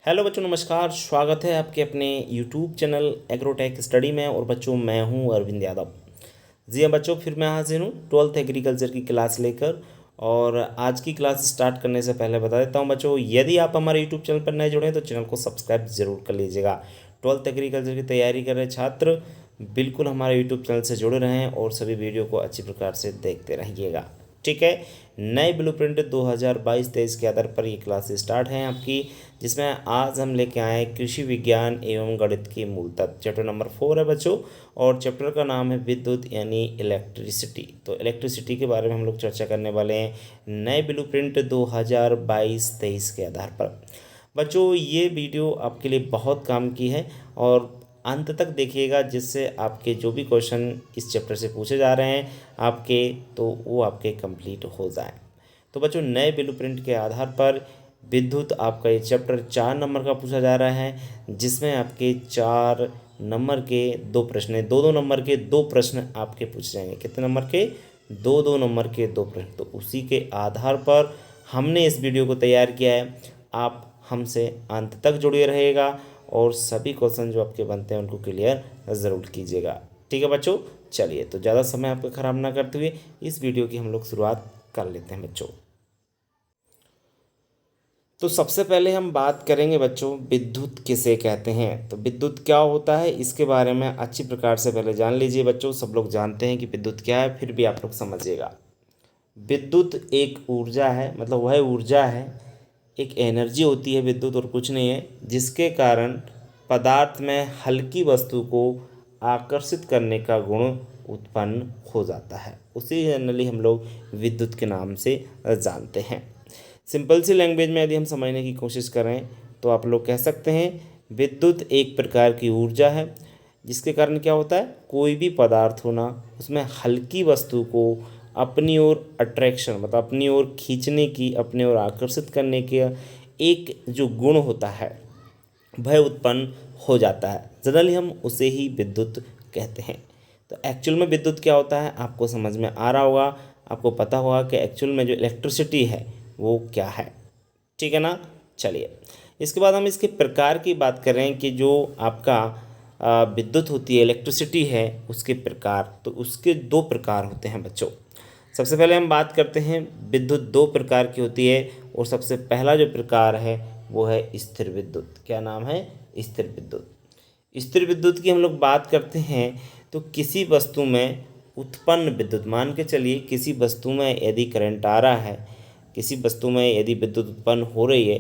Hello बच्चों, नमस्कार। स्वागत है आपके अपने यूट्यूब चैनल एग्रोटेक स्टडी में। और बच्चों, मैं हूं अरविंद यादव। जी हाँ बच्चों, फिर मैं हाजिर हूं 12th एग्रीकल्चर की क्लास लेकर। और आज की क्लास स्टार्ट करने से पहले बता देता हूं बच्चों, यदि आप हमारे यूट्यूब चैनल पर नए जुड़े हैं तो चैनल को सब्सक्राइब जरूर कर लीजिएगा। 12th एग्रीकल्चर की तैयारी कर रहे छात्र बिल्कुल हमारे यूट्यूब चैनल से जुड़े रहें और सभी वीडियो को अच्छी प्रकार से देखते रहिएगा। ठीक है। नए ब्लूप्रिंट 2022-23 के आधार पर ये क्लास स्टार्ट है आपकी, जिसमें आज हम लेके आए हैं कृषि विज्ञान एवं गणित के मूल तत्व। चैप्टर नंबर 4 है बच्चों, और चैप्टर का नाम है विद्युत यानी इलेक्ट्रिसिटी। तो इलेक्ट्रिसिटी के बारे में हम लोग चर्चा करने वाले हैं नए ब्लूप्रिंट 2022-23 के आधार पर। बच्चों, ये वीडियो आपके लिए बहुत काम की है और अंत तक देखिएगा, जिससे आपके जो भी क्वेश्चन इस चैप्टर से पूछे जा रहे हैं आपके, तो वो आपके कंप्लीट हो जाए। तो बच्चों, नए ब्लूप्रिंट के आधार पर विद्युत आपका ये चैप्टर 4 नंबर का पूछा जा रहा है, जिसमें आपके 4 नंबर के 2 प्रश्न हैं। 2-2 नंबर के 2 प्रश्न आपके पूछे जाएंगे। कितने नंबर के? 2-2 नंबर के 2 प्रश्न। तो उसी के आधार पर हमने इस वीडियो को तैयार किया है। आप हमसे अंत तक जुड़े रहेगा और सभी क्वेश्चन जो आपके बनते हैं उनको क्लियर ज़रूर कीजिएगा। ठीक है बच्चों, चलिए तो ज़्यादा समय आपका ख़राब ना करते हुए इस वीडियो की हम लोग शुरुआत कर लेते हैं बच्चों। तो सबसे पहले हम बात करेंगे बच्चों, विद्युत किसे कहते हैं। तो विद्युत क्या होता है इसके बारे में अच्छी प्रकार से पहले जान लीजिए बच्चों। सब लोग जानते हैं कि विद्युत क्या है, फिर भी आप लोग समझिएगा। विद्युत एक ऊर्जा है, मतलब वह ऊर्जा है, एक एनर्जी होती है विद्युत, और कुछ नहीं है, जिसके कारण पदार्थ में हल्की वस्तु को आकर्षित करने का गुण उत्पन्न हो जाता है। उसी जनरली हम लोग विद्युत के नाम से जानते हैं। सिंपल सी लैंग्वेज में यदि हम समझने की कोशिश करें तो आप लोग कह सकते हैं विद्युत एक प्रकार की ऊर्जा है, जिसके कारण क्या होता है, कोई भी पदार्थ होना उसमें हल्की वस्तु को अपनी ओर अट्रैक्शन, मतलब अपनी ओर खींचने की, अपनी ओर आकर्षित करने के एक जो गुण होता है वह उत्पन्न हो जाता है। जनरली हम उसे ही विद्युत कहते हैं। तो एक्चुअल में विद्युत क्या होता है आपको समझ में आ रहा होगा, आपको पता होगा कि एक्चुअल में जो इलेक्ट्रिसिटी है वो क्या है। ठीक है ना। चलिए, इसके बाद हम इसके प्रकार की बात करें कि जो आपका विद्युत होती है, इलेक्ट्रिसिटी है, उसके प्रकार। तो उसके 2 प्रकार होते हैं बच्चों। सबसे पहले हम बात करते हैं विद्युत 2 प्रकार की होती है, और सबसे पहला जो प्रकार है वो है स्थिर विद्युत। क्या नाम है? स्थिर विद्युत। स्थिर विद्युत की हम लोग बात करते हैं तो किसी वस्तु में उत्पन्न विद्युत, मान के चलिए किसी वस्तु में यदि करंट आ रहा है, किसी वस्तु में यदि विद्युत उत्पन्न हो रही है,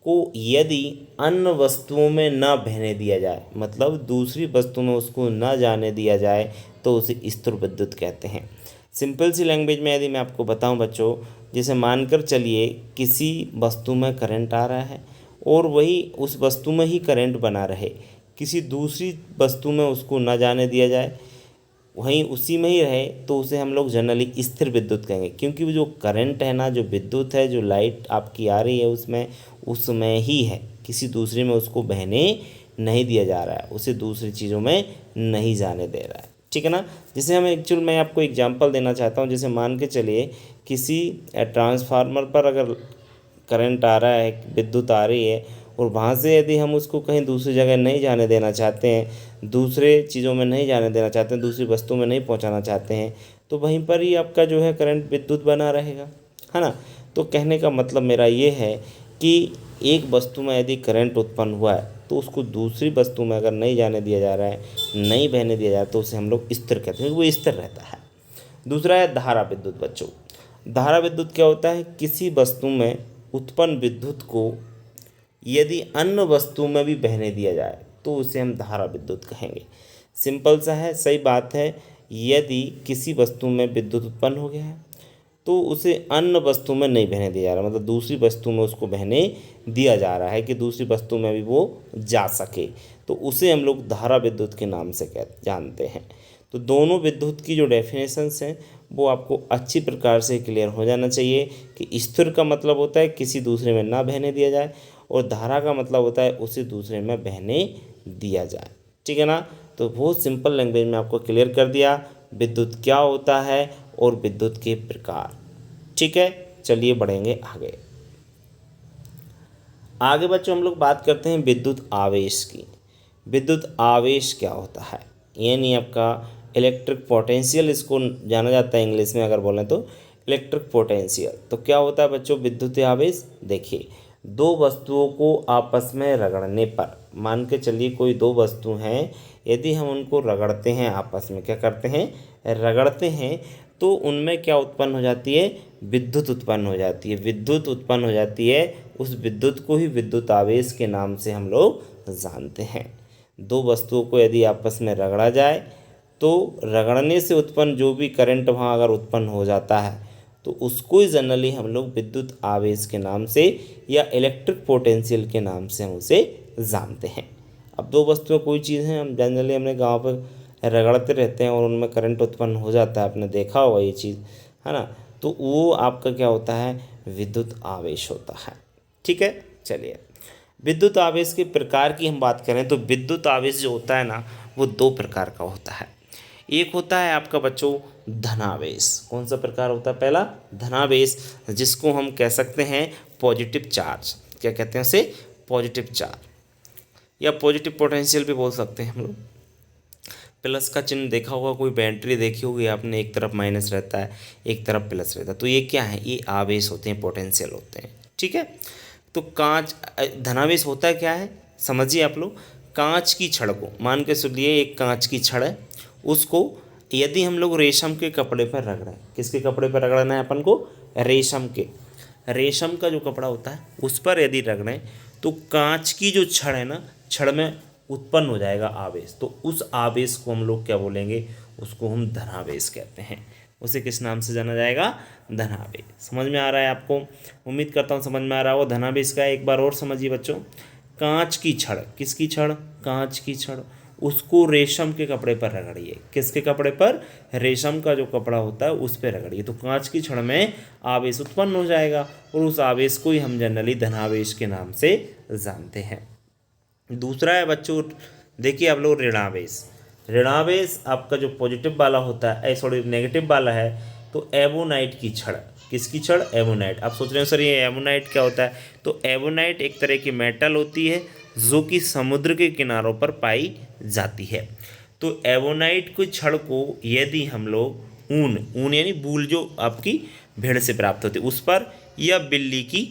को यदि अन्य वस्तुओं में न बहने दिया जाए, मतलब दूसरी वस्तु में उसको न जाने दिया जाए, तो उसे स्थिर विद्युत कहते हैं। सिंपल सी लैंग्वेज में यदि मैं आपको बताऊं बच्चों, जैसे मानकर चलिए किसी वस्तु में करंट आ रहा है और वही उस वस्तु में ही करंट बना रहे, किसी दूसरी वस्तु में उसको न जाने दिया जाए, वहीं उसी में ही रहे, तो उसे हम लोग जनरली स्थिर विद्युत कहेंगे। क्योंकि वो जो करंट है ना, जो विद्युत है, जो लाइट आपकी आ रही है उसमें ही है, किसी दूसरे में उसको बहने नहीं दिया जा रहा है, उसे दूसरी चीज़ों में नहीं जाने दे रहा है। ठीक है ना। जैसे हम एक्चुअल मैं आपको एग्जांपल देना चाहता हूँ। जैसे मान के चलिए किसी ट्रांसफार्मर पर अगर करंट आ रहा है, विद्युत आ रही है, और वहाँ से यदि हम उसको कहीं दूसरी जगह नहीं जाने देना चाहते हैं, दूसरे चीज़ों में नहीं जाने देना चाहते हैं, दूसरी वस्तु में नहीं पहुँचाना चाहते हैं, तो वहीं पर ही आपका जो है करंट विद्युत बना रहेगा, है ना। तो कहने का मतलब मेरा ये है कि एक वस्तु में यदि करंट उत्पन्न हुआ है तो उसको दूसरी वस्तु में अगर नहीं जाने दिया जा रहा है, नहीं बहने दिया जा रहा है, तो उसे हम लोग स्थिर कहते हैं, वो स्थिर रहता है। दूसरा है धारा विद्युत बच्चों। धारा विद्युत क्या होता है, किसी वस्तु में उत्पन्न विद्युत को यदि अन्य वस्तु में भी बहने दिया जाए तो उसे हम धारा विद्युत कहेंगे। सिंपल सा है, सही बात है। यदि किसी वस्तु में विद्युत उत्पन्न हो गया है तो उसे अन्य वस्तु में नहीं बहने दिया जा रहा, मतलब दूसरी वस्तु में उसको बहने दिया जा रहा है कि दूसरी वस्तु में भी वो जा सके, तो उसे हम लोग धारा विद्युत के नाम से जानते हैं। तो दोनों विद्युत की जो डेफिनेशंस हैं वो आपको अच्छी प्रकार से क्लियर हो जाना चाहिए कि स्थिर का मतलब होता है किसी दूसरे में ना बहने दिया जाए, और धारा का मतलब होता है उसे दूसरे में बहने दिया जाए। ठीक है ना। तो बहुत सिंपल लैंग्वेज में आपको क्लियर कर दिया विद्युत क्या होता है और विद्युत के प्रकार। ठीक है, चलिए बढ़ेंगे आगे। आगे बच्चों हम लोग बात करते हैं विद्युत आवेश की। विद्युत आवेश क्या होता है, यानी आपका इलेक्ट्रिक पोटेंशियल इसको जाना जाता है इंग्लिश में अगर बोलें तो इलेक्ट्रिक पोटेंशियल। तो क्या होता है बच्चों विद्युत आवेश, देखिए दो वस्तुओं को आपस में रगड़ने पर, मान के चलिए कोई दो वस्तु हैं, यदि हम उनको रगड़ते हैं आपस में, क्या करते हैं रगड़ते हैं, तो उनमें क्या उत्पन्न हो जाती है, विद्युत उत्पन्न हो जाती है। विद्युत उत्पन्न हो जाती है, उस विद्युत को ही विद्युत आवेश के नाम से हम लोग जानते हैं। दो वस्तुओं को यदि आपस में रगड़ा जाए तो रगड़ने से उत्पन्न जो भी करंट वहाँ अगर उत्पन्न हो जाता है तो उसको ही जनरली हम लोग विद्युत आवेश के नाम से या इलेक्ट्रिक पोटेंशियल के नाम से हम उसे जानते हैं। अब दो वस्तुएं कोई चीज़ हैं, हम जनरली अपने गांव पर रगड़ते रहते हैं और उनमें करंट उत्पन्न हो जाता है, आपने देखा होगा ये चीज़, है ना। तो वो आपका क्या होता है, विद्युत आवेश होता है। ठीक है, चलिए विद्युत आवेश के प्रकार की हम बात करें तो विद्युत आवेश जो होता है ना वो दो प्रकार का होता है। एक होता है आपका बच्चों धनावेश। कौन सा प्रकार होता है, पहला धनावेश, जिसको हम कह सकते हैं पॉजिटिव चार्ज। क्या कहते हैं उसे, पॉजिटिव चार्ज या पॉजिटिव पोटेंशियल भी बोल सकते हैं हम लोग। प्लस का चिन्ह देखा होगा, कोई बैटरी देखी होगी आपने, एक तरफ माइनस रहता है एक तरफ प्लस रहता है, तो ये क्या है, ये आवेश होते हैं, पोटेंशियल होते हैं। ठीक है, तो कांच धनावेश होता है क्या है, समझिए आप लोग। कांच की छड़ को मान के सुनिए, एक कांच की छड़ है, उसको यदि हम लोग रेशम के कपड़े पर रगड़ें, किसके कपड़े पर रगड़ना है अपन को, रेशम के, रेशम का जो कपड़ा होता है उस पर यदि रगड़ें तो कांच की जो छड़ है ना, छड़ में उत्पन्न हो जाएगा आवेश। तो उस आवेश को हम लोग क्या बोलेंगे, उसको हम धनावेश कहते हैं। उसे किस नाम से जाना जाएगा, धनावेश। समझ में आ रहा है आपको, उम्मीद करता हूँ समझ में आ रहा होगा धनावेश का। एक बार और समझिए बच्चों, कांच की छड़, किसकी छड़, कांच की छड़, उसको रेशम के कपड़े पर रगड़िए, किसके कपड़े पर, रेशम का जो कपड़ा होता है उस पर रगड़िए, तो कांच की छड़ में आवेश उत्पन्न हो जाएगा और उस आवेश को ही हम जनरली धनावेश के नाम से जानते हैं। दूसरा है बच्चों, देखिए आप लोग ऋणावेश। ऋणावेश आपका जो पॉजिटिव वाला होता है, सॉरी नेगेटिव वाला है, तो एवोनाइट की छड़, किसकी छड़, एवोनाइट। आप सोच रहे हो सर ये एवोनाइट क्या होता है, तो एवोनाइट एक तरह की मेटल होती है जो कि समुद्र के किनारों पर पाई जाती है। तो एवोनाइट की छड़ को यदि हम लोग ऊन यानी बूल जो आपकी भेड़ से प्राप्त होती है उस पर, या बिल्ली की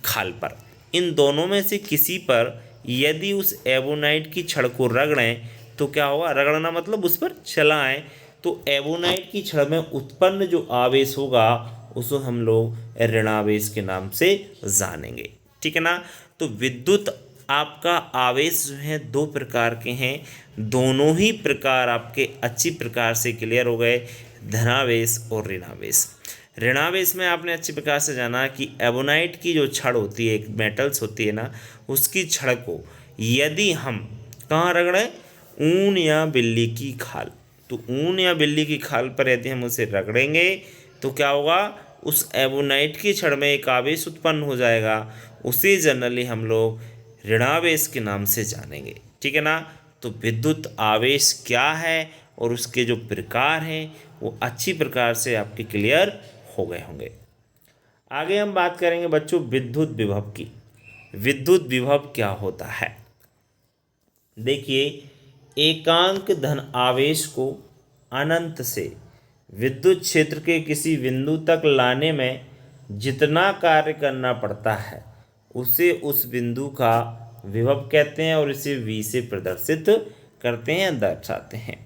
खाल पर, इन दोनों में से किसी पर यदि उस एवोनाइट की छड़ को रगड़ें तो क्या होगा, रगड़ना मतलब उस पर चलाएं, तो एवोनाइट की छड़ में उत्पन्न जो आवेश होगा उसको हम लोग ऋणावेश के नाम से जानेंगे। ठीक है ना। तो विद्युत आपका आवेश जो है दो प्रकार के हैं, दोनों ही प्रकार आपके अच्छी प्रकार से क्लियर हो गए, धनावेश और ऋणावेश। ऋणावेश में आपने अच्छी प्रकार से जाना कि एवोनाइट की जो छड़ होती है, एक मेटल्स होती है ना, उसकी छड़ को यदि हम कहाँ रगड़ें, ऊन या बिल्ली की खाल, तो ऊन या बिल्ली की खाल पर यदि हम उसे रगड़ेंगे तो क्या होगा, उस एवोनाइट की छड़ में एक आवेश उत्पन्न हो जाएगा, उसे जनरली हम लोग ऋणावेश के नाम से जानेंगे। ठीक है ना। तो विद्युत आवेश क्या है और उसके जो प्रकार हैं वो अच्छी प्रकार से आपके क्लियर हो गए होंगे। आगे हम बात करेंगे बच्चों विद्युत विभव की। विद्युत विभव क्या होता है, देखिए एकांक धन आवेश को अनंत से विद्युत क्षेत्र के किसी बिंदु तक लाने में जितना कार्य करना पड़ता है उसे उस बिंदु का विभव कहते हैं और इसे V से प्रदर्शित करते हैं, दर्शाते हैं।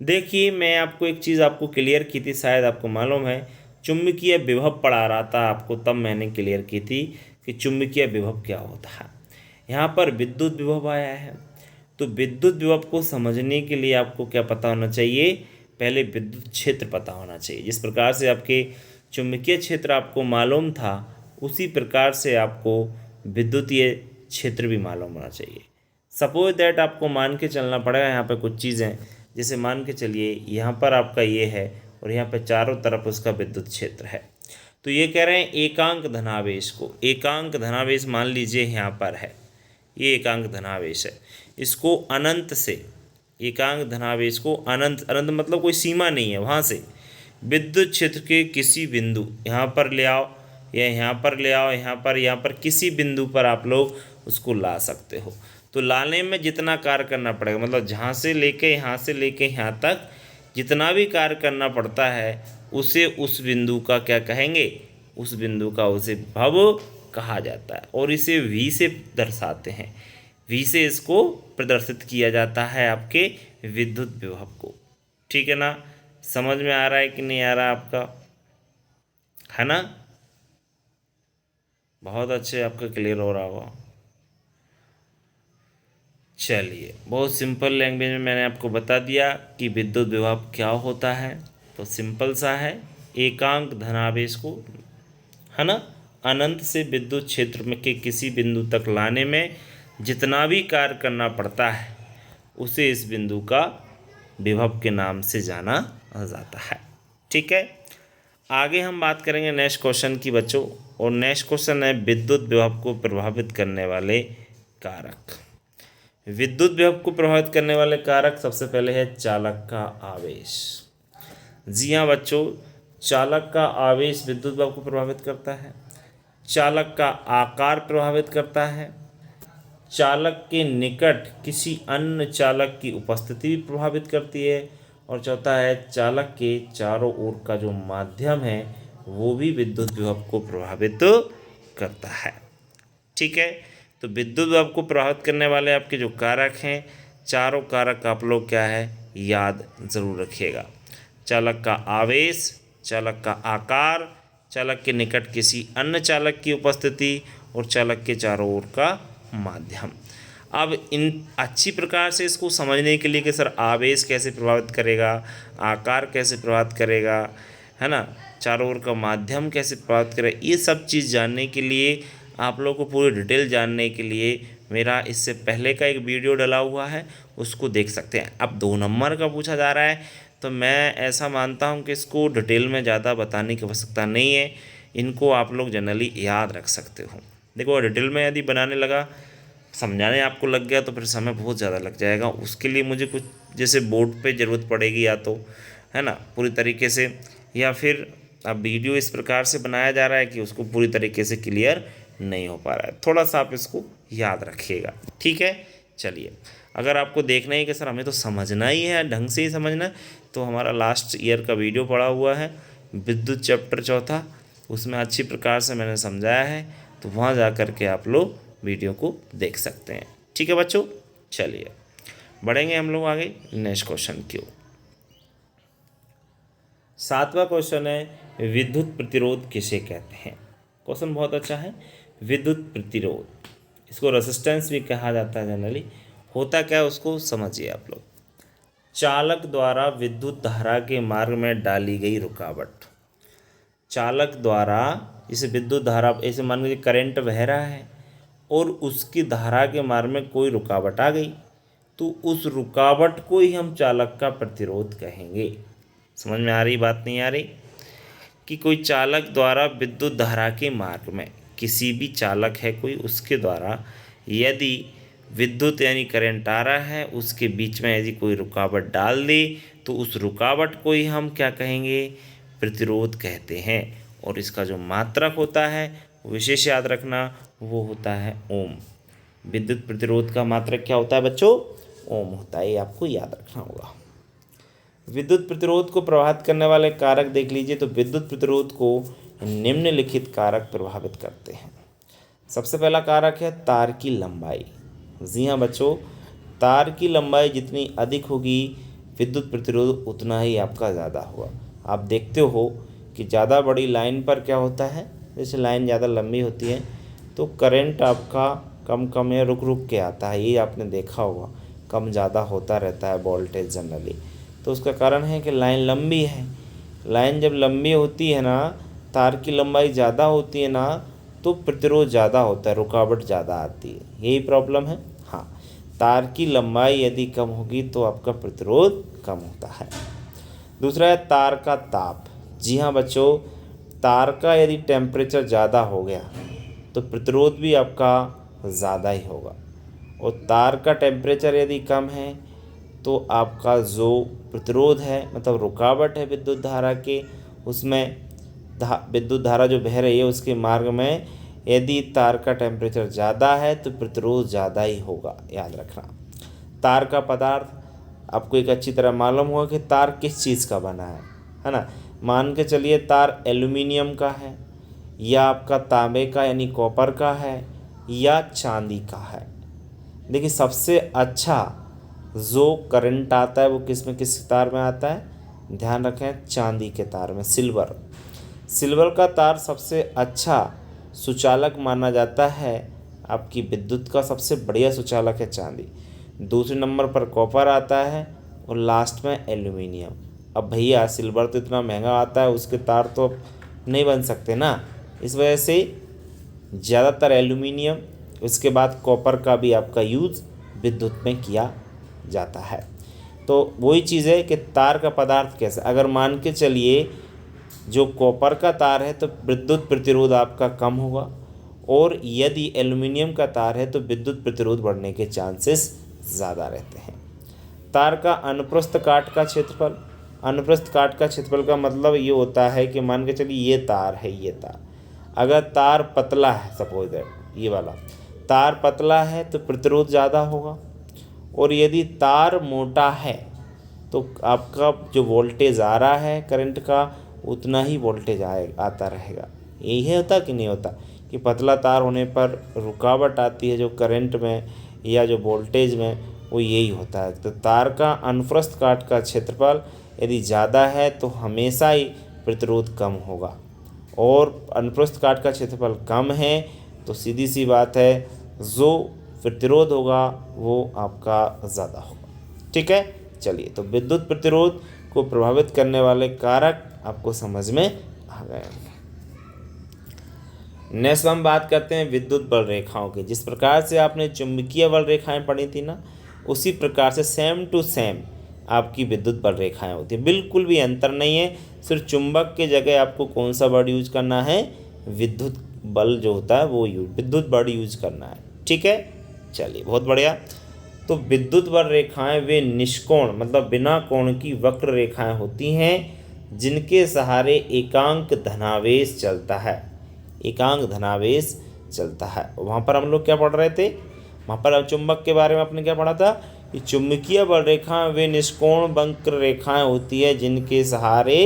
देखिए मैं आपको एक चीज़ आपको क्लियर की थी, शायद आपको मालूम है, चुंबकीय विभव पढ़ा रहा था आपको, तब मैंने क्लियर की थी कि चुंबकीय विभव क्या होता है। यहाँ पर विद्युत विभव आया है, तो विद्युत विभव को समझने के लिए आपको क्या पता होना चाहिए, पहले विद्युत क्षेत्र पता होना चाहिए। जिस प्रकार से आपके चुंबकीय क्षेत्र आपको मालूम था उसी प्रकार से आपको विद्युतीय क्षेत्र भी मालूम होना चाहिए। सपोज दैट आपको मान के चलना पड़ेगा, यहाँ पे कुछ चीज़ें, जैसे मान के चलिए यहाँ पर आपका ये है और यहाँ पे चारों तरफ उसका विद्युत क्षेत्र है, तो ये कह रहे हैं एकांक धनावेश को, एकांक धनावेश मान लीजिए यहाँ पर है, ये एकांक धनावेश है, इसको अनंत से, एकांक धनावेश को अनंत, अनंत मतलब कोई सीमा नहीं है, वहाँ से विद्युत क्षेत्र के किसी बिंदु, यहाँ पर ले आओ, या यहाँ पर ले आओ, यहाँ पर किसी बिंदु पर आप लोग उसको ला सकते हो। तो लाने में जितना कार्य करना पड़ेगा, मतलब जहाँ से लेके यहाँ तक जितना भी कार्य करना पड़ता है उसे उस बिंदु का क्या कहेंगे, उस बिंदु का उसे विभव कहा जाता है। और इसे v से दर्शाते हैं, v से इसको प्रदर्शित किया जाता है आपके विद्युत विभव को। ठीक है ना, समझ में आ रहा है कि नहीं आ रहा आपका, है ना? बहुत अच्छे आपका क्लियर हो रहा होगा। चलिए, बहुत सिंपल लैंग्वेज में मैंने आपको बता दिया कि विद्युत विभव क्या होता है। तो सिंपल सा है, एकांक धनावेश को, है ना, अनंत से विद्युत क्षेत्र में के किसी बिंदु तक लाने में जितना भी कार्य करना पड़ता है उसे इस बिंदु का विभव के नाम से जाना जाता है। ठीक है, आगे हम बात करेंगे नेक्स्ट क्वेश्चन की बच्चों, और नेक्स्ट क्वेश्चन है विद्युत विभव को प्रभावित करने वाले कारक। विद्युत विभव को प्रभावित करने वाले कारक सबसे पहले है चालक का आवेश। जी हाँ बच्चों, चालक का आवेश विद्युत विभव को प्रभावित करता है। चालक का आकार प्रभावित करता है। चालक के निकट किसी अन्य चालक की उपस्थिति भी प्रभावित करती है। और चौथा है चालक के चारों ओर का जो माध्यम है वो भी विद्युत विभव को प्रभावित करता है। ठीक है, तो विद्युत विभव को प्रभावित करने वाले आपके जो कारक हैं, चारों कारक आप लोग क्या है याद ज़रूर रखिएगा। चालक का आवेश, चालक का आकार, चालक के निकट किसी अन्य चालक की उपस्थिति और चालक के चारों ओर का माध्यम। अब इन अच्छी प्रकार से इसको समझने के लिए कि सर आवेश कैसे प्रभावित करेगा, आकार कैसे प्रभावित करेगा, है ना, चारों ओर का माध्यम कैसे प्रभावित करेगा, ये सब चीज़ जानने के लिए, आप लोगों को पूरी डिटेल जानने के लिए मेरा इससे पहले का एक वीडियो डला हुआ है, उसको देख सकते हैं। अब 2 नंबर का पूछा जा रहा है तो मैं ऐसा मानता हूं कि इसको डिटेल में ज़्यादा बताने की आवश्यकता नहीं है, इनको आप लोग जनरली याद रख सकते हो। देखो, डिटेल में यदि बनाने लगा, समझाने आपको लग गया तो फिर समय बहुत ज़्यादा लग जाएगा। उसके लिए मुझे कुछ जैसे बोर्ड पे ज़रूरत पड़ेगी, या तो है ना पूरी तरीके से, या फिर अब वीडियो इस प्रकार से बनाया जा रहा है कि उसको पूरी तरीके से क्लियर नहीं हो पा रहा है। थोड़ा सा आप इसको याद रखिएगा। ठीक है, चलिए, अगर आपको देखना ही कि सर हमें तो समझना ही है, ढंग से ही समझना, तो हमारा लास्ट ईयर का वीडियो पड़ा हुआ है विद्युत चैप्टर 4, उसमें अच्छी प्रकार से मैंने समझाया है, तो वहाँ जा कर के आप लोग वीडियो को देख सकते हैं। ठीक है बच्चों, चलिए बढ़ेंगे हम लोग आगे नेक्स्ट क्वेश्चन की ओर। 7वां क्वेश्चन है विद्युत प्रतिरोध किसे कहते हैं। क्वेश्चन बहुत अच्छा है। विद्युत प्रतिरोध, इसको रेजिस्टेंस भी कहा जाता है जनरली। होता क्या है उसको समझिए आप लोग। चालक द्वारा विद्युत धारा के मार्ग में डाली गई रुकावट। चालक द्वारा इसे विद्युत धारा, ऐसे मान लीजिए करंट बह रहा है और उसकी धारा के मार्ग में कोई रुकावट आ गई, तो उस रुकावट को ही हम चालक का प्रतिरोध कहेंगे। समझ में आ रही बात, नहीं आ रही? कि कोई चालक द्वारा विद्युत धारा के मार्ग में, किसी भी चालक है कोई, उसके द्वारा यदि विद्युत यानी करंट आ रहा है, उसके बीच में यदि कोई रुकावट डाल दे तो उस रुकावट को ही हम क्या कहेंगे, प्रतिरोध कहते हैं। और इसका जो मात्रक होता है विशेष याद रखना, वो होता है ओम। विद्युत प्रतिरोध का मात्रक क्या होता है बच्चों, ओम होता है, ये आपको याद रखना होगा। विद्युत प्रतिरोध को प्रभावित करने वाले कारक देख लीजिए। तो विद्युत प्रतिरोध को निम्नलिखित कारक प्रभावित करते हैं। सबसे पहला कारक है तार की लंबाई। जी हाँ बच्चों, तार की लंबाई जितनी अधिक होगी विद्युत प्रतिरोध उतना ही आपका ज़्यादा होगा। आप देखते हो कि ज़्यादा बड़ी लाइन पर क्या होता है, जैसे लाइन ज़्यादा लंबी होती है तो करंट आपका कम कम या रुक रुक के आता है, ये आपने देखा होगा, कम ज़्यादा होता रहता है वोल्टेज जनरली। तो उसका कारण है कि लाइन लंबी है। लाइन जब लंबी होती है ना, तार की लंबाई ज़्यादा होती है ना, तो प्रतिरोध ज़्यादा होता है, रुकावट ज़्यादा आती है, यही प्रॉब्लम है। हाँ, तार की लंबाई यदि कम होगी तो आपका प्रतिरोध कम होता है। दूसरा है तार का ताप। जी हाँ बच्चों, तार का यदि टेम्परेचर ज़्यादा हो गया तो प्रतिरोध भी आपका ज़्यादा ही होगा। और तार का टेम्परेचर यदि कम है तो आपका जो प्रतिरोध है, मतलब रुकावट है विद्युत धारा के, उसमें विद्युत धारा जो बह रही है उसके मार्ग में यदि तार का टेम्परेचर ज़्यादा है तो प्रतिरोध ज़्यादा ही होगा, याद रखना। तार का पदार्थ आपको एक अच्छी तरह मालूम होगा कि तार किस चीज़ का बना है ना। मान के चलिए तार एल्यूमिनियम का है, या आपका तांबे का यानी कॉपर का है, या चांदी का है। देखिए सबसे अच्छा जो करंट आता है वो किस तार में आता है, ध्यान रखें, चांदी के तार में, सिल्वर का तार सबसे अच्छा सुचालक माना जाता है। आपकी विद्युत का सबसे बढ़िया सुचालक है चांदी। दूसरे नंबर पर कॉपर आता है और लास्ट में एल्यूमिनियम। अब भैया सिल्वर तो इतना महंगा आता है, उसके तार तो नहीं बन सकते ना, इस वजह से ज़्यादातर एल्यूमिनियम, उसके बाद कॉपर का भी आपका यूज़ विद्युत में किया जाता है। तो वही चीज़ है कि तार का पदार्थ कैसा, अगर मान के चलिए जो कॉपर का तार है तो विद्युत प्रतिरोध आपका कम होगा, और यदि एल्युमिनियम का तार है तो विद्युत प्रतिरोध बढ़ने के चांसेस ज़्यादा रहते हैं। तार का अनुप्रस्थ काट का क्षेत्रफल, अनुप्रस्थ काट का क्षेत्रफल का मतलब ये होता है कि मान के चलिए ये तार है, ये तार, अगर तार पतला है, सपोज दैट ये वाला तार पतला है तो प्रतिरोध ज़्यादा होगा, और यदि तार मोटा है तो आपका जो वोल्टेज आ रहा है करंट का उतना ही वोल्टेज आता रहेगा। यही है होता कि नहीं होता कि पतला तार होने पर रुकावट आती है जो करंट में या जो वोल्टेज में, वो यही होता है। तो तार का अनुप्रस्थ काट का क्षेत्रफल यदि ज़्यादा है तो हमेशा ही प्रतिरोध कम होगा, और अनुप्रस्थ काट का क्षेत्रफल कम है तो सीधी सी बात है जो प्रतिरोध होगा वो आपका ज़्यादा होगा। ठीक है, चलिए तो विद्युत प्रतिरोध को प्रभावित करने वाले कारक आपको समझ में आ गए। नेक्स्ट हम बात करते हैं विद्युत बल रेखाओं की। जिस प्रकार से आपने चुंबकीय बल रेखाएं पढ़ी थी ना, उसी प्रकार से सेम टू सेम आपकी विद्युत बल रेखाएं होती हैं, बिल्कुल भी अंतर नहीं है। सिर्फ चुंबक के जगह आपको कौन सा वर्ड यूज करना है, विद्युत बल जो होता है वो विद्युत बल यूज करना है। ठीक है, चलिए बहुत बढ़िया। तो विद्युत बल रेखाएं वे निष्कोण मतलब बिना कोण की वक्र रेखाएं होती हैं जिनके सहारे एकांक धनावेश चलता है, एकांक धनावेश चलता है। वहाँ पर हम लोग क्या पढ़ रहे थे, वहाँ पर चुंबक के बारे में आपने क्या पढ़ा था कि चुंबकीय बल रेखाएं वे निष्कोण वक्र रेखाएं होती है जिनके सहारे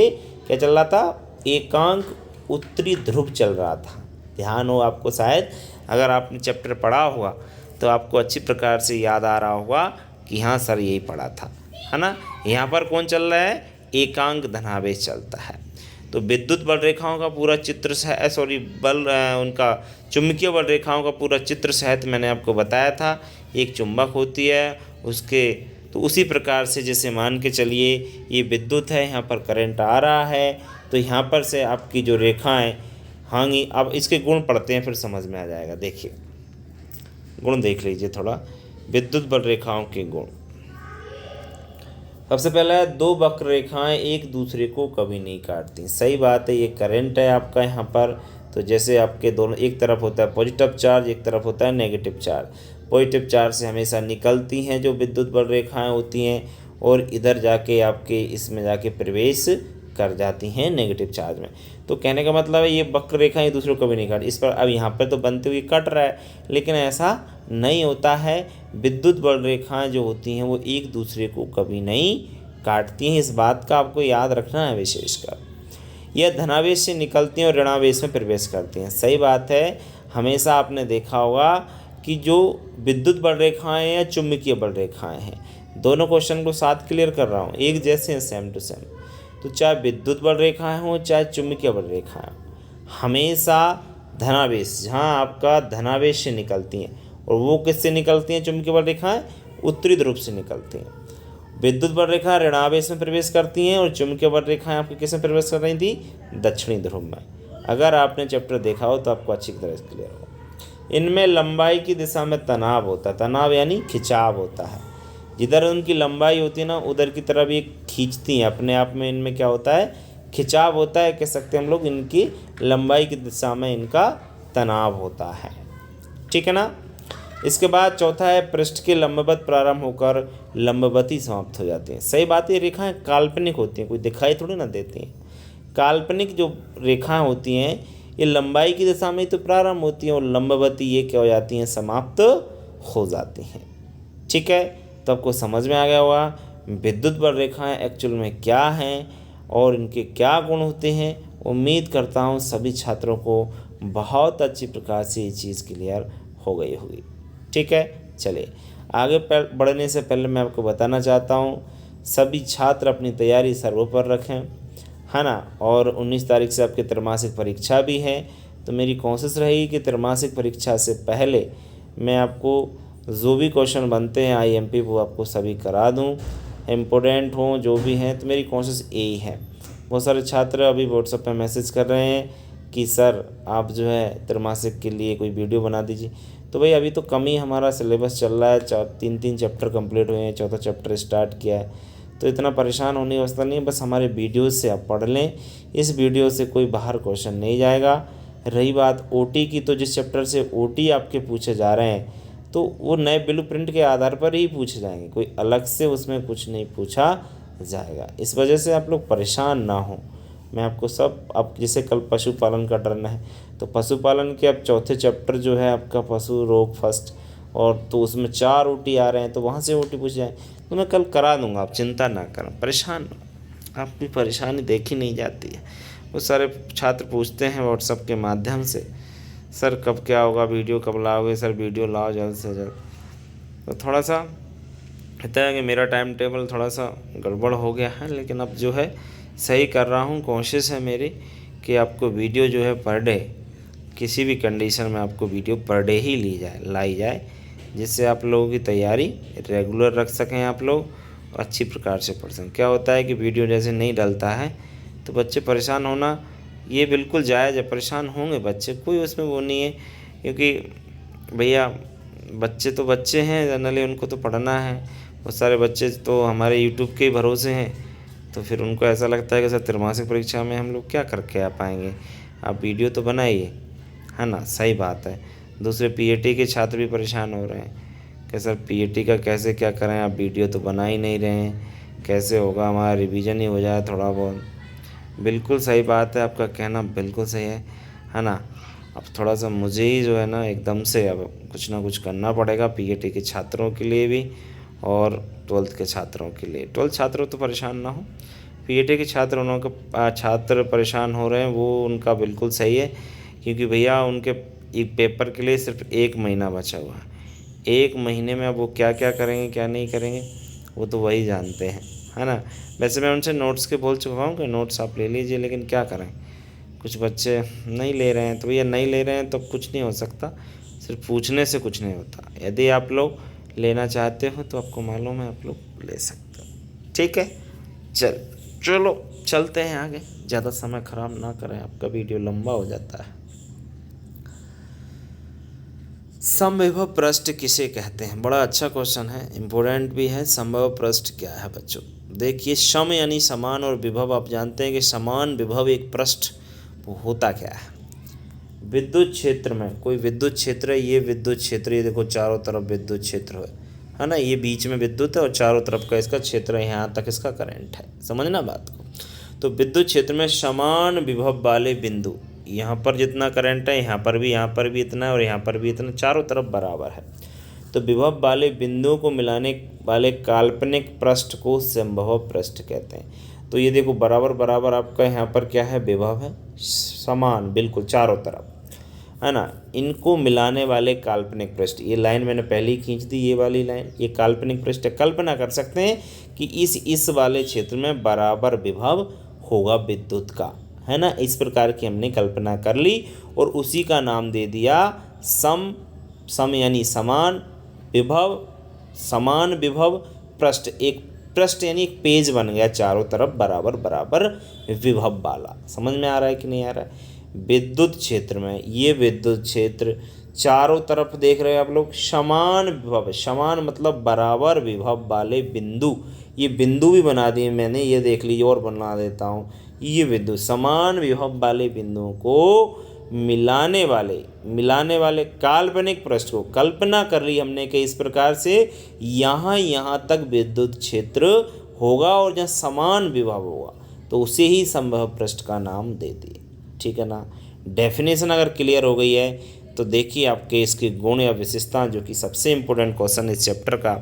क्या चल रहा था, एकांक उत्तरी ध्रुव चल रहा था। ध्यान हो आपको, शायद अगर आपने चैप्टर पढ़ा होगा तो आपको अच्छी प्रकार से याद आ रहा होगा कि हाँ सर यही पढ़ा था, है ना। यहाँ पर कौन चल रहा है, एकांक धनावेश चलता है। तो विद्युत बल रेखाओं का पूरा चित्र उनका चुंबकीय बल रेखाओं का पूरा चित्र सहित मैंने आपको बताया था। एक चुंबक होती है उसके, तो उसी प्रकार से जैसे मान के चलिए ये विद्युत है, यहाँ पर करंट आ रहा है, तो यहाँ पर से आपकी जो रेखाएं हांगी, अब इसके गुण पढ़ते हैं फिर समझ में आ जाएगा। देखिए गुण देख लीजिए थोड़ा, विद्युत बल रेखाओं के गुण। सबसे पहला है दो वक्र रेखाएं एक दूसरे को कभी नहीं काटती। सही बात है, ये करंट है आपका यहाँ पर, तो जैसे आपके दोनों, एक तरफ होता है पॉजिटिव चार्ज, एक तरफ होता है नेगेटिव चार्ज। पॉजिटिव चार्ज से हमेशा निकलती हैं जो विद्युत बल रेखाएं होती हैं, और इधर जाके आपके इसमें जाके प्रवेश कर जाती हैं नेगेटिव चार्ज में। तो कहने का मतलब है ये वक्र रेखाएं एक दूसरे को कभी नहीं काटती। इस पर अब यहाँ पर तो बनते हुए कट रहा है, लेकिन ऐसा नहीं होता है। विद्युत बल रेखाएं जो होती हैं वो एक दूसरे को कभी नहीं काटती हैं, इस बात का आपको याद रखना है विशेषकर। यह धनावेश से निकलती हैं और ऋणावेश में प्रवेश करती हैं। सही बात है, हमेशा आपने देखा होगा कि जो विद्युत बल रेखाएं या चुंबकीय बल रेखाएं हैं, दोनों क्वेश्चन को साथ क्लियर कर रहा हूँ, एक जैसे हैं, सेम टू सेम। तो चाहे विद्युत बल रेखाएं हों चाहे चुंबकीय बल रेखाएं, हमेशा धनावेश, जहाँ आपका धनावेश से निकलती हैं, और वो किससे निकलती हैं चुंबकीय बल रेखाएं, उत्तरी ध्रुव से निकलती हैं। विद्युत बल रेखाएं ऋणावेश में प्रवेश करती हैं, और चुंबकीय बल रेखाएं आपकी किस में प्रवेश कर रही थी, दक्षिणी ध्रुव में। अगर आपने चैप्टर देखा हो तो आपको अच्छी तरह से क्लियर हो। इनमें लंबाई की दिशा में तनाव होता है, तनाव यानी खिंचाव होता है। जिधर उनकी लंबाई होती है ना उधर की तरफ ये खींचती हैं अपने आप में, इनमें क्या होता है, खिंचाव होता है, कह सकते हैं हम लोग इनकी लंबाई की दिशा में इनका तनाव होता है। ठीक है ना। इसके बाद चौथा है पृष्ठ के लंबवत प्रारंभ होकर लंबवती समाप्त हो जाती हैं। सही बात है, रेखाएं काल्पनिक होती हैं, कोई दिखाई थोड़ी ना देती हैं। काल्पनिक जो रेखाएं होती हैं ये लंबाई की दिशा में तो प्रारंभ होती हैं और लंबवती ये क्या हो जाती हैं, समाप्त हो जाती हैं। ठीक है, तो आपको समझ में आ गया होगा विद्युत बल रेखाएं एक्चुअल में क्या हैं और इनके क्या गुण होते हैं। उम्मीद करता हूँ सभी छात्रों को बहुत अच्छी प्रकार से ये चीज़ क्लियर हो गई होगी। ठीक है, चलिए आगे बढ़ने से पहले मैं आपको बताना चाहता हूँ सभी छात्र अपनी तैयारी सर्वों पर रखें, है ना। और 19 तारीख से आपकी त्रैमासिक परीक्षा भी है, तो मेरी कोशिश रहेगी कि त्रैमासिक परीक्षा से पहले मैं आपको जो भी क्वेश्चन बनते हैं IMP वो आपको सभी करा दूं, इम्पोर्टेंट हों जो भी हैं, तो मेरी कोशिश यही है। बहुत सारे छात्र अभी व्हाट्सएप पे मैसेज कर रहे हैं कि सर आप जो है त्रैमासिक के लिए कोई वीडियो बना दीजिए। तो भाई अभी तो कम ही हमारा सिलेबस चल रहा है, 3 चैप्टर कंप्लीट हुए हैं, 4था चैप्टर स्टार्ट किया है, तो इतना परेशान होने की अवस्था नहीं है। बस हमारे वीडियो से आप पढ़ लें, इस वीडियो से कोई बाहर क्वेश्चन नहीं जाएगा। रही बात OT की, तो जिस चैप्टर से OT आपके पूछे जा रहे हैं तो वो नए ब्लूप्रिंट के आधार पर ही पूछे जाएंगे, कोई अलग से उसमें कुछ नहीं पूछा जाएगा। इस वजह से आप लोग परेशान ना हो। मैं आपको सब, आप जैसे कल पशुपालन का डरना है तो पशुपालन के अब 4थे चैप्टर जो है आपका पशु रोग फर्स्ट, और तो उसमें 4 OT आ रहे हैं, तो वहाँ से OT पूछ जाए तो मैं कल करा दूंगा, आप चिंता ना करें, परेशान ना। आपकी परेशानी देखी नहीं जाती है। वो सारे छात्र पूछते हैं व्हाट्सएप के माध्यम से, सर कब क्या होगा, वीडियो कब लाओगे, सर वीडियो लाओ जल्द से जल्द। तो थोड़ा सा होता है कि मेरा टाइम टेबल थोड़ा सा गड़बड़ हो गया है, लेकिन अब जो है सही कर रहा हूँ। कोशिश है मेरी कि आपको वीडियो जो है पर डे, किसी भी कंडीशन में आपको वीडियो पर डे ही लाई जाए, जिससे आप लोगों की तैयारी रेगुलर रख सकें, आप लोग अच्छी प्रकार से पढ़ सकें। क्या होता है कि वीडियो जैसे नहीं डलता है तो बच्चे परेशान होना ये बिल्कुल जायज़ है, परेशान होंगे बच्चे, कोई उसमें वो नहीं है, क्योंकि भैया बच्चे तो बच्चे हैं, जनरली उनको तो पढ़ना है। बहुत सारे बच्चे तो हमारे यूट्यूब के ही भरोसे हैं, तो फिर उनको ऐसा लगता है कि सर त्रैमासिक परीक्षा में हम लोग क्या करके आ पाएंगे, आप वीडियो तो बनाइए, है ना। सही बात है। दूसरे PAT के छात्र भी परेशान हो रहे हैं कि सर PAT का कैसे क्या करें, आप वीडियो तो बना ही नहीं रहे हैं, कैसे होगा, हमारा रिवीजन ही हो जाए थोड़ा बहुत। बिल्कुल सही बात है, आपका कहना बिल्कुल सही है ना। अब थोड़ा सा मुझे ही जो है ना एकदम से अब कुछ ना कुछ करना पड़ेगा PAT के छात्रों के लिए भी और 12th के छात्रों के लिए। 12th छात्रों तो परेशान ना हो, PAT के छात्र परेशान हो रहे हैं, वो उनका बिल्कुल सही है, क्योंकि भैया उनके एक पेपर के लिए सिर्फ 1 महीना बचा हुआ है। 1 महीने में अब वो क्या क्या करेंगे क्या नहीं करेंगे वो तो वही जानते हैं, है ना। वैसे मैं उनसे नोट्स के बोल चुका हूँ कि नोट्स आप ले लीजिए, लेकिन क्या करें, कुछ बच्चे नहीं ले रहे हैं, तो भैया नहीं ले रहे हैं तो कुछ नहीं हो सकता, सिर्फ पूछने से कुछ नहीं होता। यदि आप लोग लेना चाहते हो तो आपको मालूम है आप लोग ले सकते हो। ठीक है, चलो चलते हैं आगे, ज़्यादा समय ख़राब ना करें, आपका वीडियो लंबा हो जाता है। समविभव पृष्ठ किसे कहते हैं, बड़ा अच्छा क्वेश्चन है, इम्पोर्टेंट भी है। समविभव पृष्ठ क्या है बच्चों, देखिए सम यानी समान और विभव, आप जानते हैं कि समान विभव एक पृष्ठ वो होता क्या है। विद्युत क्षेत्र में कोई विद्युत क्षेत्र है, ये विद्युत क्षेत्र, ये देखो चारों तरफ विद्युत क्षेत्र है ना, ये बीच में विद्युत है और चारों तरफ का इसका क्षेत्र है, यहाँ तक इसका करंट है, समझना बात को। तो विद्युत क्षेत्र में समान विभव वाले बिंदु, यहाँ पर जितना करंट है यहाँ पर भी इतना है और यहाँ पर भी इतना, चारों तरफ बराबर है, तो विभव वाले बिंदुओं को मिलाने वाले काल्पनिक पृष्ठ को समविभव पृष्ठ कहते हैं। तो ये देखो बराबर बराबर आपका यहाँ पर क्या है, विभव है, समान बिल्कुल चारों तरफ, है ना। इनको मिलाने वाले काल्पनिक पृष्ठ, ये लाइन मैंने पहले ही खींच दी, ये वाली लाइन, ये काल्पनिक पृष्ठ। कल्पना कर सकते हैं कि इस वाले क्षेत्र में बराबर विभव होगा विद्युत का, है ना। इस प्रकार की हमने कल्पना कर ली और उसी का नाम दे दिया सम यानी समान विभव पृष्ठ। एक पृष्ठ यानी एक पेज बन गया, चारों तरफ बराबर बराबर विभव वाला। समझ में आ रहा है कि नहीं आ रहा है। विद्युत क्षेत्र में ये विद्युत क्षेत्र चारों तरफ देख रहे हैं आप लोग, समान विभव, समान मतलब बराबर विभव वाले बिंदु, ये बिंदु भी बना दिए मैंने, ये देख लीजिए और बना देता हूँ, ये बिंदु समान विभव वाले बिंदुओं को मिलाने वाले काल्पनिक पृष्ठ को कल्पना कर ली हमने कि इस प्रकार से यहाँ तक विद्युत क्षेत्र होगा और जहाँ समान विभव होगा, तो उसे ही संभव पृष्ठ का नाम दे दिए। ठीक है ना। डेफिनेशन अगर क्लियर हो गई है तो देखिए आपके इसके गुण या विशेषताएं, जो कि सबसे इम्पोर्टेंट क्वेश्चन इस चैप्टर का,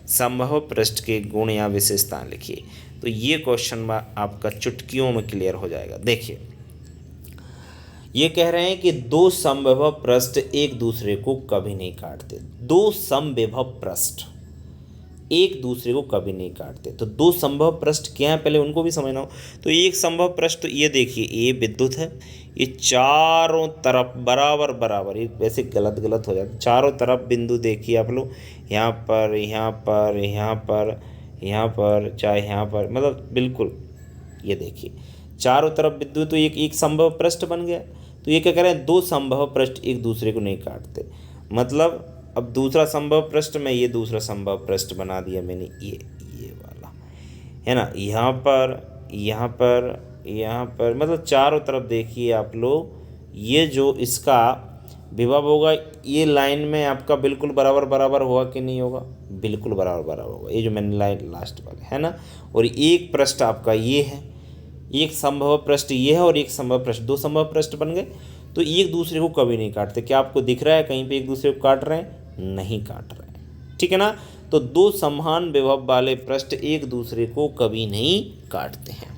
संभव पृष्ठ के गुण या विशेषताएं लिखिए। तो ये क्वेश्चन आपका चुटकियों में क्लियर हो जाएगा। देखिए ये कह रहे हैं कि दो समविभव पृष्ठ एक दूसरे को कभी नहीं काटते। दो समविभव पृष्ठ एक दूसरे को कभी नहीं काटते। तो दो संभव पृष्ठ क्या है पहले उनको भी समझना हो। तो एक संभव पृष्ठ ये देखिए, ये विद्युत है, ये चारों तरफ बराबर बराबर, ये वैसे गलत गलत हो जाता है, चारों तरफ बिंदु देखिए आप लोग, यहाँ पर यहाँ पर यहाँ पर यहाँ पर चाहे यहाँ पर, मतलब बिल्कुल ये देखिए चारों तरफ बिंदु, तो एक संभव पृष्ठ बन गया। तो ये क्या कह रहे हैं, दो संभव पृष्ठ एक दूसरे को नहीं काटते। मतलब अब दूसरा संभव पृष्ठ में ये दूसरा संभव पृष्ठ बना दिया मैंने, ये वाला है ना, यहाँ पर यहाँ पर यहाँ पर, मतलब चारों तरफ देखिए आप लोग, ये जो इसका विभव होगा ये लाइन में आपका बिल्कुल बराबर बराबर होगा कि नहीं होगा, बिल्कुल बराबर बराबर होगा, ये जो मैंने लाइन लास्ट वाले है ना। और एक पृष्ठ आपका ये है, एक संभव पृष्ठ ये है और एक संभव पृष्ठ, दो संभव पृष्ठ बन गए। तो एक दूसरे को कभी नहीं काटते। क्या आपको दिख रहा है कहीं पे एक दूसरे को काट रहे हैं? नहीं काट रहे हैं। ठीक है ना। तो दो समान विभव वाले पृष्ठ एक दूसरे को कभी नहीं काटते हैं।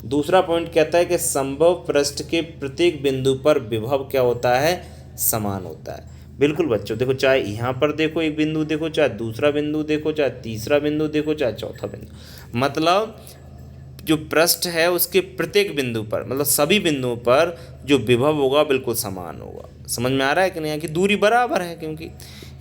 दूसरा पॉइंट कहता है कि संभव पृष्ठ के प्रत्येक बिंदु पर विभव क्या होता है, समान होता है। बिल्कुल बच्चों, देखो चाहे यहाँ पर देखो एक बिंदु देखो, चाहे दूसरा बिंदु देखो, चाहे तीसरा बिंदु देखो, चाहे चौथा बिंदु, मतलब जो पृष्ठ है उसके प्रत्येक बिंदु पर, मतलब सभी बिंदुओं पर जो विभव होगा बिल्कुल समान होगा। समझ में आ रहा है कि नहीं? यहाँ की दूरी बराबर है, क्योंकि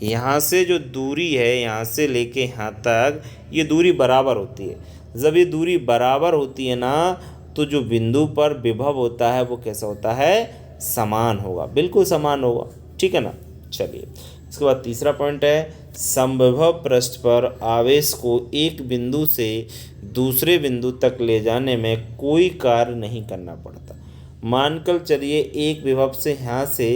यहाँ से जो दूरी है यहाँ से लेके यहाँ तक ये दूरी बराबर होती है। जब ये दूरी बराबर होती है ना, तो जो बिंदु पर विभव होता है वो कैसा होता है, समान होगा, बिल्कुल समान होगा। ठीक है ना। चलिए इसके बाद तीसरा पॉइंट है, समविभव पृष्ठ पर आवेश को एक बिंदु से दूसरे बिंदु तक ले जाने में कोई कार्य नहीं करना पड़ता। मानकर चलिए एक विभव से यहाँ से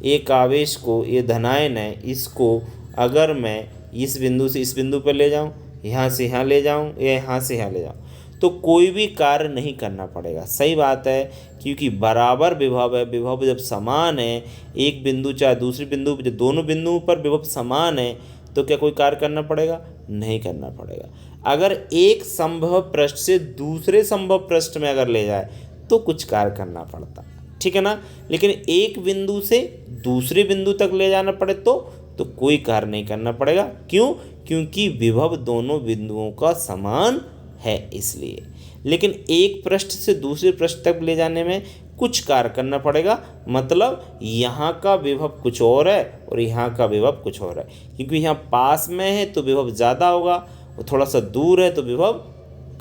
एक आवेश को, ये धनायन है, इसको अगर मैं इस बिंदु से इस बिंदु पर ले जाऊँ, यहाँ से यहाँ ले जाऊँ या यहाँ से यहाँ ले जाऊँ, तो कोई भी कार्य नहीं करना पड़ेगा। सही बात है, क्योंकि बराबर विभव है, विभव जब समान है, एक बिंदु चाहे दूसरे बिंदु, जब दोनों बिंदुओं पर विभव समान है तो क्या कोई कार्य करना पड़ेगा? नहीं करना पड़ेगा। अगर एक संभव पृष्ठ से दूसरे संभव पृष्ठ में अगर ले जाए तो कुछ कार्य करना पड़ता। ठीक है ना। लेकिन एक बिंदु से दूसरे बिंदु तक ले जाना पड़े तो कोई कार्य नहीं करना पड़ेगा। क्यों? क्योंकि विभव दोनों बिंदुओं का समान है इसलिए। लेकिन एक पृष्ठ से दूसरे पृष्ठ तक ले जाने में कुछ कार्य करना पड़ेगा, मतलब यहाँ का विभव कुछ और है और यहाँ का विभव कुछ और है। क्योंकि यहाँ पास में है तो विभव ज़्यादा होगा, और थोड़ा सा दूर है तो विभव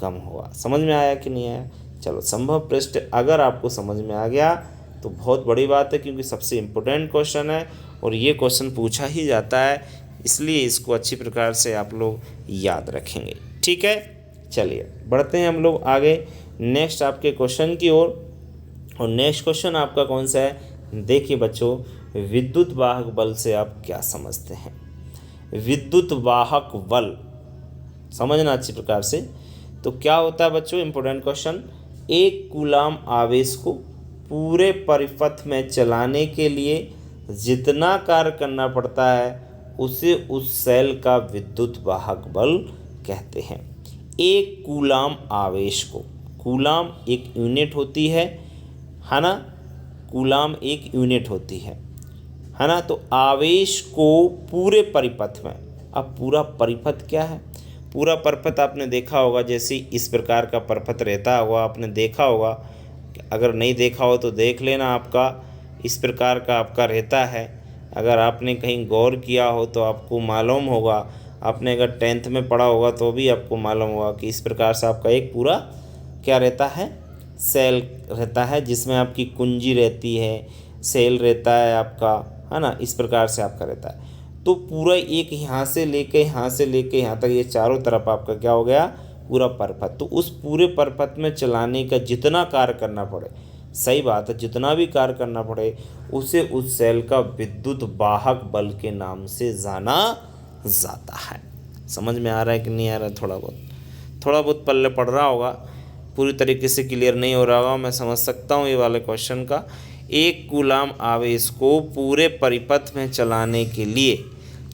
कम होगा। समझ में आया कि नहीं आया? चलो, संभव पृष्ठ अगर आपको समझ में आ गया तो बहुत बड़ी बात है, क्योंकि सबसे इम्पोर्टेंट क्वेश्चन है और ये क्वेश्चन पूछा ही जाता है, इसलिए इसको अच्छी प्रकार से आप लोग याद रखेंगे। ठीक है। चलिए बढ़ते हैं हम लोग आगे नेक्स्ट आपके क्वेश्चन की ओर। और नेक्स्ट क्वेश्चन आपका कौन सा है? देखिए बच्चों, विद्युत वाहक बल से आप क्या समझते हैं? विद्युत वाहक बल समझना अच्छी प्रकार से। तो क्या होता है बच्चों, इंपॉर्टेंट क्वेश्चन, एक कूलाम आवेश को पूरे परिपथ में चलाने के लिए जितना कार्य करना पड़ता है उसे उस सेल का विद्युत वाहक बल कहते हैं। एक कूलाम आवेश को, कूलाम एक यूनिट होती है ना, कूलाम एक यूनिट होती है ना। तो आवेश को पूरे परिपथ में, अब पूरा परिपथ क्या है? पूरा परिपथ आपने देखा होगा, जैसे इस प्रकार का परिपथ रहता होगा, आपने देखा होगा, अगर नहीं देखा हो तो देख लेना। आपका इस प्रकार का आपका रहता है, अगर आपने कहीं गौर किया हो तो आपको मालूम होगा, आपने अगर 10th में पढ़ा होगा तो भी आपको मालूम होगा कि इस प्रकार से आपका एक पूरा क्या रहता है, सेल रहता है, जिसमें आपकी कुंजी रहती है, सेल रहता है आपका, है ना, इस प्रकार से आपका रहता है। तो पूरा एक यहाँ से लेके यहाँ तक, ये चारों तरफ आपका क्या हो गया, पूरा परिपथ। तो उस पूरे परिपथ में चलाने का जितना कार्य करना पड़े, सही बात है, जितना भी कार्य करना पड़े उसे उस सेल का विद्युत वाहक बल के नाम से जाना जाता है। समझ में आ रहा है कि नहीं आ रहा है? थोड़ा बहुत पल्ले पड़ रहा होगा, पूरी तरीके से क्लियर नहीं हो रहा होगा, मैं समझ सकता हूँ ये वाले क्वेश्चन का। एक कूलाम आवेश को पूरे परिपथ में चलाने के लिए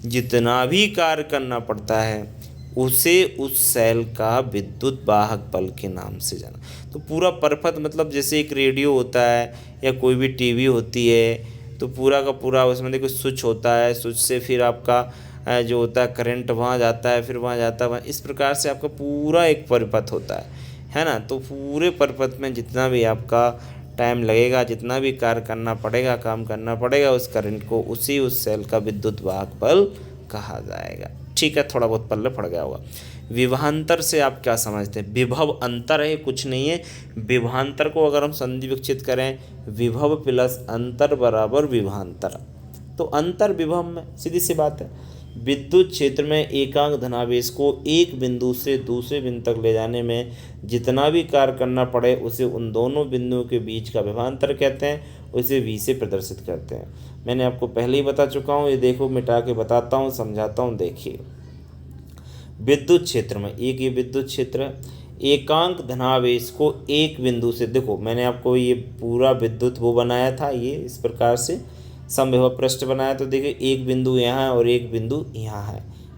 जितना भी कार्य करना पड़ता है उसे उस सेल का विद्युत वाहक बल के नाम से जाना। तो पूरा परिपथ मतलब जैसे एक रेडियो होता है या कोई भी टीवी होती है, तो पूरा का पूरा उसमें देखो स्विच होता है, स्विच से फिर आपका जो होता है करंट वहाँ जाता है, फिर वहाँ जाता है, इस प्रकार से आपका पूरा एक परिपथ होता है ना। तो पूरे परिपथ में जितना भी आपका टाइम लगेगा, जितना भी कार्य करना पड़ेगा, काम करना पड़ेगा, उस करंट को उस सेल का विद्युत वाहक बल कहा जाएगा। ठीक है, थोड़ा बहुत पल्ले पड़ गया होगा। विभवांतर से आप क्या समझते हैं? विभव अंतर है, कुछ नहीं है। विभवांतर को अगर हम संधि विकसित करें, विभव प्लस अंतर बराबर विभवांतर, तो अंतर विभव में सीधी सी बात है। विद्युत क्षेत्र में एकांक धनावेश को एक बिंदु से दूसरे बिंदु तक ले जाने में जितना भी कार्य करना पड़े उसे उन दोनों बिंदुओं के बीच का विभवांतर कहते हैं, उसे V से प्रदर्शित करते हैं। मैंने आपको पहले ही बता चुका हूँ, ये देखो मिटा के बताता हूँ, समझाता हूँ। देखिए विद्युत क्षेत्र में एक ये विद्युत क्षेत्र है, एकांक धनावेश को एक बिंदु से, देखो मैंने आपको ये पूरा विद्युत वो बनाया था, ये इस प्रकार से समविभव पृष्ठ बनाया। तो देखिए एक बिंदु यहाँ है और एक बिंदु यहाँ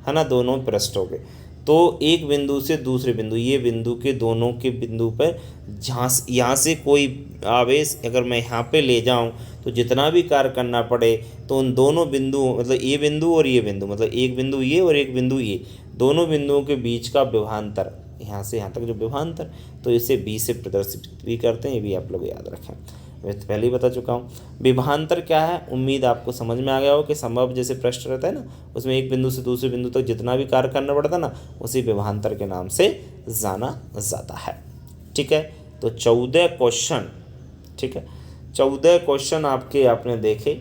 है ना, दोनों पृष्ठ हो गए। तो एक बिंदु से दूसरे बिंदु, ये बिंदु के दोनों के बिंदु पर जहाँ यहाँ से कोई आवेश अगर मैं यहाँ पे ले जाऊँ तो जितना भी कार्य करना पड़े तो उन दोनों बिंदु मतलब ये बिंदु और ये बिंदु, मतलब एक बिंदु ये और एक बिंदु ये, दोनों बिंदुओं के बीच का विभवांतर, यहाँ से यहाँ तक जो विभवांतर, तो इसे B से प्रदर्शित भी करते हैं। ये भी आप लोग याद रखें, मैं तो पहले ही बता चुका हूँ। विभवांतर क्या है, उम्मीद आपको समझ में आ गया हो कि संभव जैसे प्रश्न रहता है ना, उसमें एक बिंदु से दूसरे बिंदु तक जितना भी कार्य करना पड़ता है ना, उसी विभवांतर के नाम से जाना जाता है। ठीक है, तो 14 क्वेश्चन, ठीक है 14 क्वेश्चन आपने देखे,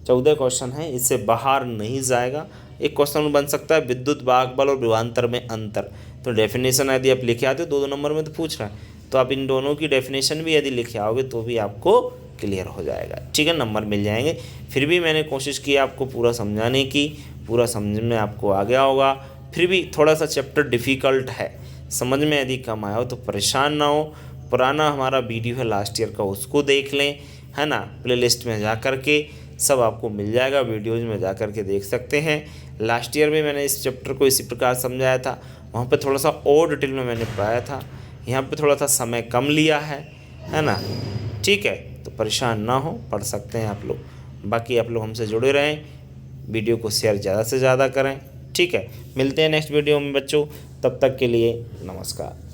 14 क्वेश्चन है, इससे बाहर नहीं जाएगा। एक क्वेश्चन बन सकता है विद्युत वाहक बल और विभवांतर में अंतर, तो डेफिनेशन यदि आप लिखे आते हो, 2 नंबर में तो पूछ रहा है, तो आप इन दोनों की डेफिनेशन भी यदि लिखे आओगे तो भी आपको क्लियर हो जाएगा। ठीक है, नंबर मिल जाएंगे। फिर भी मैंने कोशिश की आपको पूरा समझाने की, पूरा समझ में आपको आ गया होगा। फिर भी थोड़ा सा चैप्टर डिफ़िकल्ट है, समझ में यदि कम आया हो तो परेशान ना हो। पुराना हमारा वीडियो है लास्ट ईयर का, उसको देख लें, है ना, प्लेलिस्ट में जा कर के सब आपको मिल जाएगा, वीडियोज़ में जा कर के देख सकते हैं। लास्ट ईयर में मैंने इस चैप्टर को इसी प्रकार समझाया था, वहाँ पे थोड़ा सा और डिटेल में मैंने पढ़ाया था, यहाँ पे थोड़ा सा समय कम लिया है ना। ठीक है, तो परेशान ना हो, पढ़ सकते हैं आप लोग। बाकी आप लोग हमसे जुड़े रहें, वीडियो को शेयर ज़्यादा से ज़्यादा करें। ठीक है, मिलते हैं नेक्स्ट वीडियो में बच्चों, तब तक के लिए नमस्कार।